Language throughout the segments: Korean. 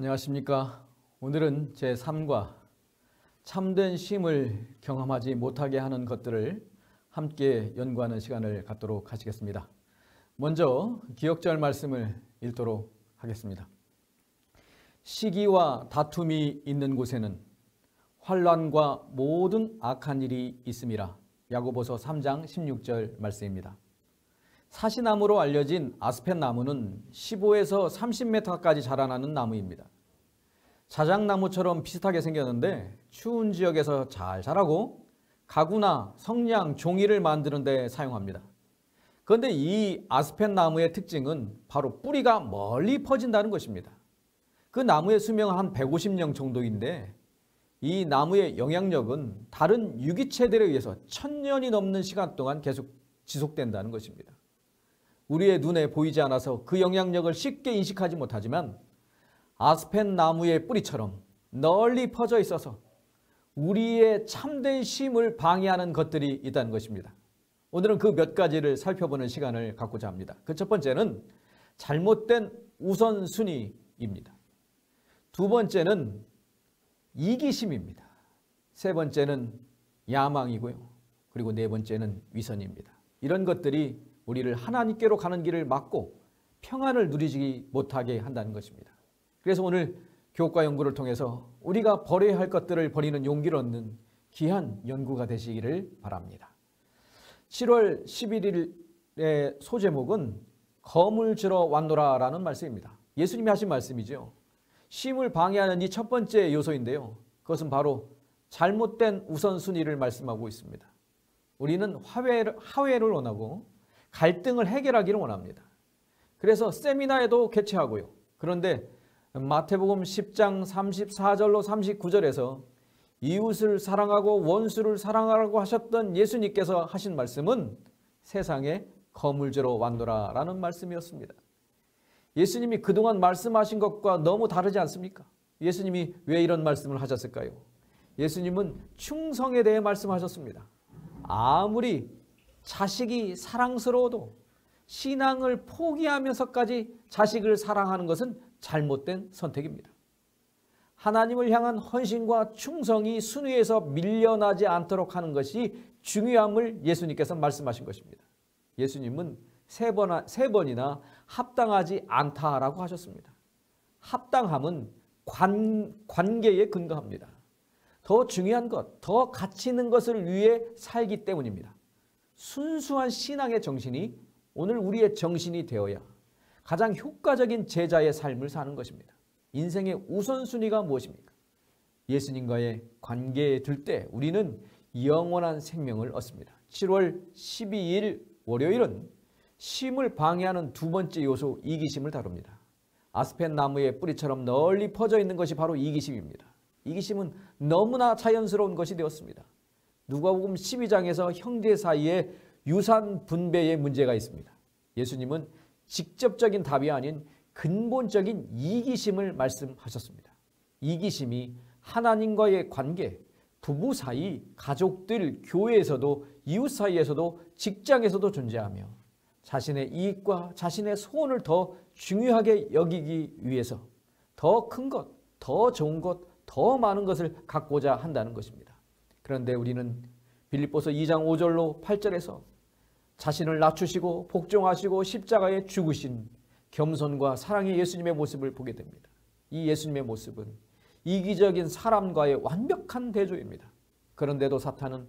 안녕하십니까. 오늘은 제 삶과 참된 쉼을 경험하지 못하게 하는 것들을 함께 연구하는 시간을 갖도록 하시겠습니다. 먼저 기억절 말씀을 읽도록 하겠습니다. 시기와 다툼이 있는 곳에는 환난과 모든 악한 일이 있음이라. 야고보서 3장 16절 말씀입니다. 사시나무로 알려진 아스펜 나무는 15에서 30m까지 자라나는 나무입니다. 자작나무처럼 비슷하게 생겼는데 추운 지역에서 잘 자라고 가구나 성냥, 종이를 만드는 데 사용합니다. 그런데 이 아스펜 나무의 특징은 바로 뿌리가 멀리 퍼진다는 것입니다. 그 나무의 수명은 한 150년 정도인데 이 나무의 영향력은 다른 유기체들에 의해서 1000년이 넘는 시간 동안 계속 지속된다는 것입니다. 우리의 눈에 보이지 않아서 그 영향력을 쉽게 인식하지 못하지만 아스펜 나무의 뿌리처럼 널리 퍼져 있어서 우리의 참된 쉼을 방해하는 것들이 있다는 것입니다. 오늘은 그 몇 가지를 살펴보는 시간을 갖고자 합니다. 그 첫 번째는 잘못된 우선순위입니다. 두 번째는 이기심입니다. 세 번째는 야망이고요. 그리고 네 번째는 위선입니다. 이런 것들이 우리를 하나님께로 가는 길을 막고 평안을 누리지 못하게 한다는 것입니다. 그래서 오늘 교과 연구를 통해서 우리가 버려야 할 것들을 버리는 용기를 얻는 귀한 연구가 되시기를 바랍니다. 7월 11일의 소제목은 검을 들어 왔노라 라는 말씀입니다. 예수님이 하신 말씀이죠. 쉼을 방해하는 이 첫 번째 요소인데요. 그것은 바로 잘못된 우선순위를 말씀하고 있습니다. 우리는 화해를 원하고 갈등을 해결하기를 원합니다. 그래서 세미나에도 개최하고요. 그런데 마태복음 10장 34절로 39절에서 이웃을 사랑하고 원수를 사랑하라고 하셨던 예수님께서 하신 말씀은 세상에 검을 들어 왔노라 라는 말씀이었습니다. 예수님이 그동안 말씀하신 것과 너무 다르지 않습니까? 예수님이 왜 이런 말씀을 하셨을까요? 예수님은 충성에 대해 말씀하셨습니다. 아무리 자식이 사랑스러워도 신앙을 포기하면서까지 자식을 사랑하는 것은 잘못된 선택입니다. 하나님을 향한 헌신과 충성이 순위에서 밀려나지 않도록 하는 것이 중요함을 예수님께서 말씀하신 것입니다. 예수님은 세 번이나 합당하지 않다라고 하셨습니다. 합당함은 관계에 근거합니다. 더 중요한 것, 더 가치 있는 것을 위해 살기 때문입니다. 순수한 신앙의 정신이 오늘 우리의 정신이 되어야 가장 효과적인 제자의 삶을 사는 것입니다. 인생의 우선순위가 무엇입니까? 예수님과의 관계에 들 때 우리는 영원한 생명을 얻습니다. 7월 12일 월요일은 쉼을 방해하는 두 번째 요소 이기심을 다룹니다. 아스펜 나무의 뿌리처럼 널리 퍼져 있는 것이 바로 이기심입니다. 이기심은 너무나 자연스러운 것이 되었습니다. 누가복음 12장에서 형제 사이에 유산 분배의 문제가 있습니다. 예수님은 직접적인 답이 아닌 근본적인 이기심을 말씀하셨습니다. 이기심이 하나님과의 관계, 부부 사이, 가족들, 교회에서도 이웃 사이에서도 직장에서도 존재하며 자신의 이익과 자신의 소원을 더 중요하게 여기기 위해서 더 큰 것, 더 좋은 것, 더 많은 것을 갖고자 한다는 것입니다. 그런데 우리는 빌립보서 2장 5절로 8절에서 자신을 낮추시고 복종하시고 십자가에 죽으신 겸손과 사랑의 예수님의 모습을 보게 됩니다. 이 예수님의 모습은 이기적인 사람과의 완벽한 대조입니다. 그런데도 사탄은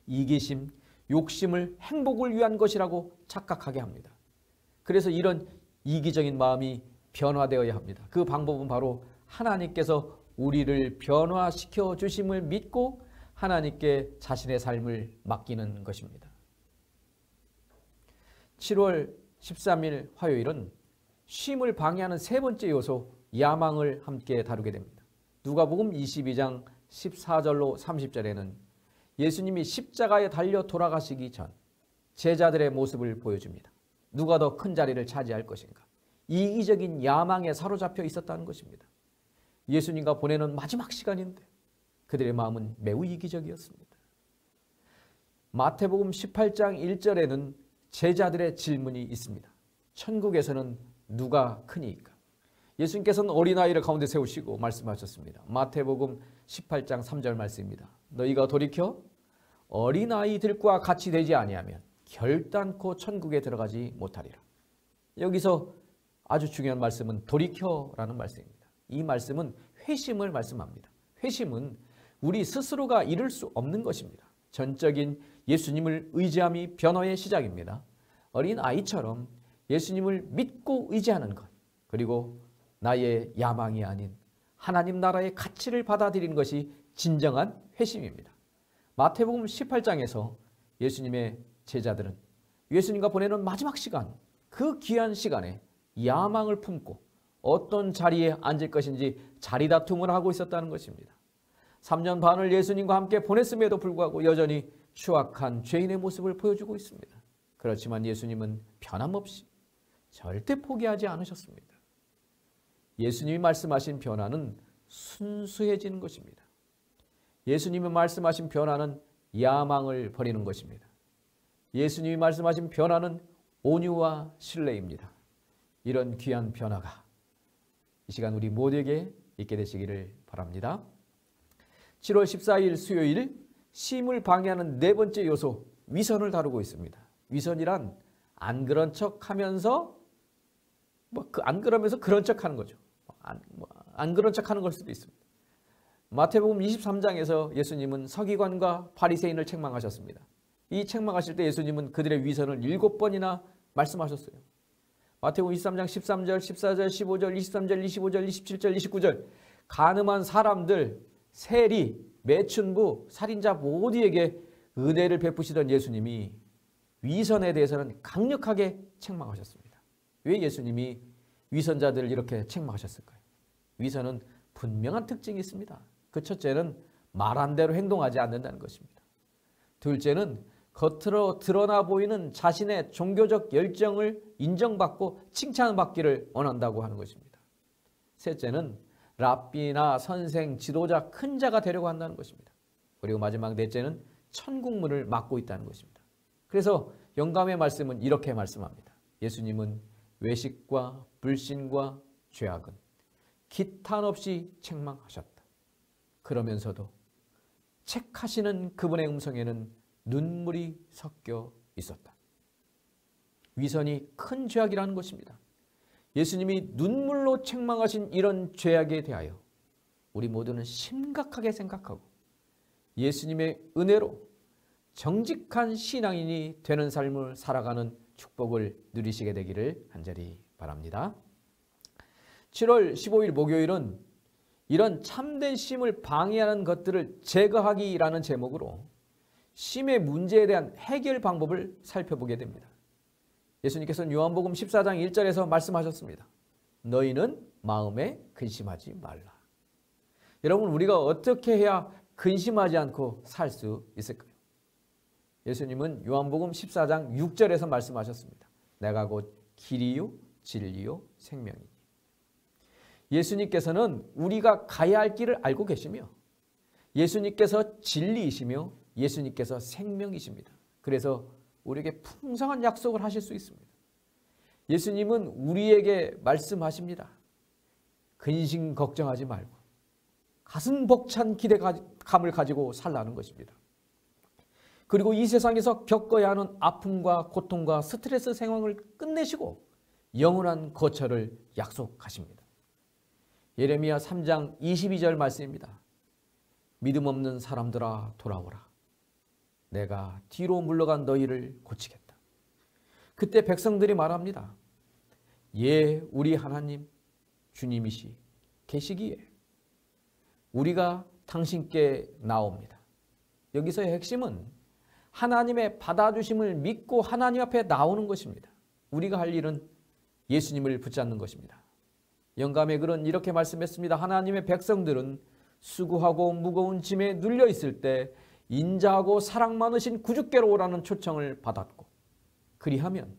이기심, 욕심을 행복을 위한 것이라고 착각하게 합니다. 그래서 이런 이기적인 마음이 변화되어야 합니다. 그 방법은 바로 하나님께서 우리를 변화시켜 주심을 믿고 하나님께 자신의 삶을 맡기는 것입니다. 7월 13일 화요일은 쉼을 방해하는 세 번째 요소 야망을 함께 다루게 됩니다. 누가복음 22장 14절로 30절에는 예수님이 십자가에 달려 돌아가시기 전 제자들의 모습을 보여줍니다. 누가 더 큰 자리를 차지할 것인가? 이기적인 야망에 사로잡혀 있었다는 것입니다. 예수님과 보내는 마지막 시간인데 그들의 마음은 매우 이기적이었습니다. 마태복음 18장 1절에는 제자들의 질문이 있습니다. 천국에서는 누가 크니까? 예수님께서는 어린아이를 가운데 세우시고 말씀하셨습니다. 마태복음 18장 3절 말씀입니다. 너희가 돌이켜 어린아이들과 같이 되지 아니하면 결단코 천국에 들어가지 못하리라. 여기서 아주 중요한 말씀은 돌이켜라는 말씀입니다. 이 말씀은 회심을 말씀합니다. 회심은 우리 스스로가 이룰 수 없는 것입니다. 전적인 예수님을 의지함이 변화의 시작입니다. 어린 아이처럼 예수님을 믿고 의지하는 것, 그리고 나의 야망이 아닌 하나님 나라의 가치를 받아들이는 것이 진정한 회심입니다. 마태복음 18장에서 예수님의 제자들은 예수님과 보내는 마지막 시간, 그 귀한 시간에 야망을 품고 어떤 자리에 앉을 것인지 자리다툼을 하고 있었다는 것입니다. 3년 반을 예수님과 함께 보냈음에도 불구하고 여전히 추악한 죄인의 모습을 보여주고 있습니다. 그렇지만 예수님은 변함없이 절대 포기하지 않으셨습니다. 예수님이 말씀하신 변화는 순수해지는 것입니다. 예수님이 말씀하신 변화는 야망을 버리는 것입니다. 예수님이 말씀하신 변화는 온유와 신뢰입니다. 이런 귀한 변화가 이 시간 우리 모두에게 있게 되시기를 바랍니다. 7월 14일 수요일 쉼을 방해하는 네 번째 요소, 위선을 다루고 있습니다. 위선이란 안 그런 척 하면서 안 그러면서 그런 척 하는 거죠. 안 그런 척 하는 걸 수도 있습니다. 마태복음 23장에서 예수님은 서기관과 바리새인을 책망하셨습니다. 이 책망하실 때 예수님은 그들의 위선을 7번이나 말씀하셨어요. 마태복음 23장 13절, 14절, 15절, 23절, 25절, 27절, 29절 간음한 사람들, 세리, 매춘부, 살인자 모두에게 은혜를 베푸시던 예수님이 위선에 대해서는 강력하게 책망하셨습니다. 왜 예수님이 위선자들을 이렇게 책망하셨을까요? 위선은 분명한 특징이 있습니다. 그 첫째는 말한 대로 행동하지 않는다는 것입니다. 둘째는 겉으로 드러나 보이는 자신의 종교적 열정을 인정받고 칭찬받기를 원한다고 하는 것입니다. 셋째는 랍비나 선생, 지도자, 큰 자가 되려고 한다는 것입니다. 그리고 마지막 넷째는 천국문을 막고 있다는 것입니다. 그래서 영감의 말씀은 이렇게 말씀합니다. 예수님은 외식과 불신과 죄악은 기탄 없이 책망하셨다. 그러면서도 책하시는 그분의 음성에는 눈물이 섞여 있었다. 위선이 큰 죄악이라는 것입니다. 예수님이 눈물로 책망하신 이런 죄악에 대하여 우리 모두는 심각하게 생각하고 예수님의 은혜로 정직한 신앙인이 되는 삶을 살아가는 축복을 누리시게 되기를 간절히 바랍니다. 7월 15일 목요일은 이런 참된 쉼을 방해하는 것들을 제거하기라는 제목으로 쉼의 문제에 대한 해결 방법을 살펴보게 됩니다. 예수님께서는 요한복음 14장 1절에서 말씀하셨습니다. 너희는 마음에 근심하지 말라. 여러분, 우리가 어떻게 해야 근심하지 않고 살 수 있을까요? 예수님은 요한복음 14장 6절에서 말씀하셨습니다. 내가 곧 길이요 진리요 생명이니. 예수님께서는 우리가 가야 할 길을 알고 계시며 예수님께서 진리이시며 예수님께서 생명이십니다. 그래서 우리에게 풍성한 약속을 하실 수 있습니다. 예수님은 우리에게 말씀하십니다. 근심 걱정하지 말고 가슴 벅찬 기대감을 가지고 살라는 것입니다. 그리고 이 세상에서 겪어야 하는 아픔과 고통과 스트레스 상황을 끝내시고 영원한 거처를 약속하십니다. 예레미야 3장 22절 말씀입니다. 믿음 없는 사람들아 돌아오라. 내가 뒤로 물러간 너희를 고치겠다. 그때 백성들이 말합니다. 예, 우리 하나님 주님이시 계시기에 우리가 당신께 나옵니다. 여기서의 핵심은 하나님의 받아주심을 믿고 하나님 앞에 나오는 것입니다. 우리가 할 일은 예수님을 붙잡는 것입니다. 영감의 글은 이렇게 말씀했습니다. 하나님의 백성들은 수고하고 무거운 짐에 눌려 있을 때 인자하고 사랑 많으신 구주께로 오라는 초청을 받았고 그리하면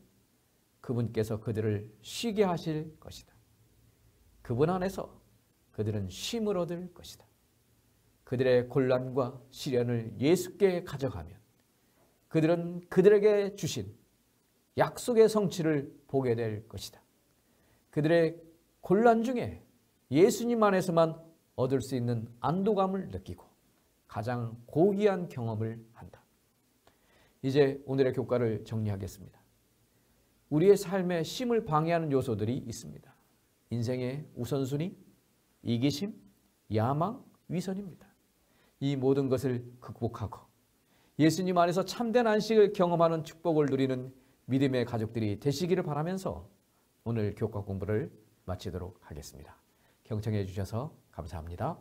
그분께서 그들을 쉬게 하실 것이다. 그분 안에서 그들은 쉼을 얻을 것이다. 그들의 곤란과 시련을 예수께 가져가면 그들은 그들에게 주신 약속의 성취를 보게 될 것이다. 그들의 곤란 중에 예수님 안에서만 얻을 수 있는 안도감을 느끼고 가장 고귀한 경험을 한다. 이제 오늘의 교과를 정리하겠습니다. 우리의 삶에 쉼을 방해하는 요소들이 있습니다. 인생의 우선순위, 이기심, 야망, 위선입니다. 이 모든 것을 극복하고 예수님 안에서 참된 안식을 경험하는 축복을 누리는 믿음의 가족들이 되시기를 바라면서 오늘 교과 공부를 마치도록 하겠습니다. 경청해 주셔서 감사합니다.